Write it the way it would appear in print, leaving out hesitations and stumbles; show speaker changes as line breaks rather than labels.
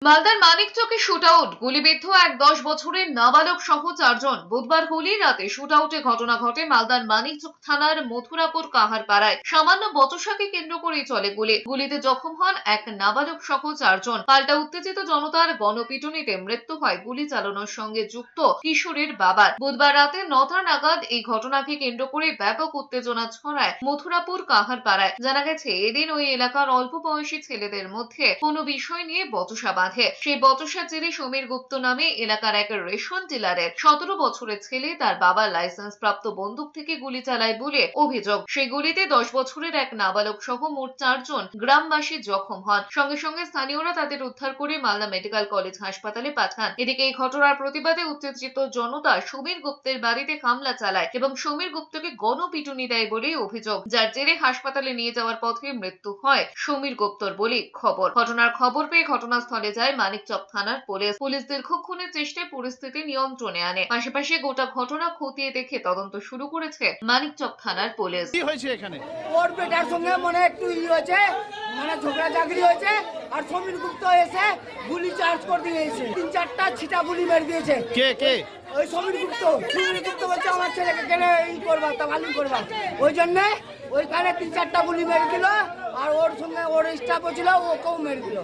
মালদার মানিকচকে শুটআউট, গুলিবিদ্ধ এক 10 বছরের নাবালক সহ 4 জন। বুধবার হোলির রাতে শুটআউটে ঘটনা ঘটে মালদার মানিকচক থানার মথুরাপুর কাহারপাড়ায়। সামান্য বচসাকে কেন্দ্র করেই চলে গুলিতে জখম হন এক নাবালক সহ 4 জন। পাল্টা উত্তেজিত জনতার গণপিটুনিতে মৃত্যু হয় গুলি চালানোর সঙ্গে যুক্ত কিশোরের বাবার। বুধবার রাতে 9টা নাগাদ এই ঘটনাকে কেন্দ্র করে ব্যাপক উত্তেজনা ছড়ায় মথুরাপুর কাহারপাড়ায়। জানা গেছে, এদিন ওই এলাকার অল্প বয়সী ছেলেদের মধ্যে কোনো বিষয় নিয়ে বচসা বাঁধে। সেই বচসার জেরে সমীর গুপ্ত নামে এলাকার এক রেশন ডিলারের 17 বছরের ছেলে তার বাবার লাইসেন্স প্রাপ্ত বন্দুক থেকে গুলি চালায় বলে অভিযোগ। সেই গুলিতে 10 বছরের এক নাবালক সহ মোট 4 জন গ্রামবাসী জখম হন। সঙ্গে সঙ্গে স্থানীয়রা তাদের উদ্ধার করে মালদা মেডিকেল কলেজ হাসপাতালে পাঠান। এদিকে এই ঘটনার প্রতিবাদে উত্তেজিত জনতা সমীর গুপ্তের বাড়িতে হামলা চালায় এবং সমীর গুপ্তকে গণপিটুনি দেয় বলেই অভিযোগ, যার জেরে হাসপাতালে নিয়ে যাওয়ার পথে মৃত্যু হয় সমীর গুপ্তর বলে খবর। ঘটনার খবর পেয়ে ঘটনাস্থলে যায় মানিকচক থানার পুলিশ দীর্ঘক্ষণের চেষ্টায় পরিস্থিতি নিয়ন্ত্রণে আনে। পাশাপাশি গোটা ঘটনা খতিয়ে দেখে তদন্ত শুরু করেছে মানিকচক থানার পুলিশ।
কি হয়েছে এখানে?
ওর বেটার সঙ্গে মনে একটু হয়েছে, মানে ঝগড়া ঝাগড়ি হয়েছে, আর সমীর গুপ্ত এসে গুলি চার্জ করে দিয়েছে। 3-4টা ছিটা গুলি মেরে দিয়েছে।
কে?
ওই সমীর গুপ্ত বলছে আমার ছেলেকে কেন এই করবা, তাবালি করবা, ওই জন্যে ওইখানে 3-4টা গুলি মেরে দিল। আর ওর সঙ্গে ওর স্টাফও ছিল, ওকেও মেরে দিল।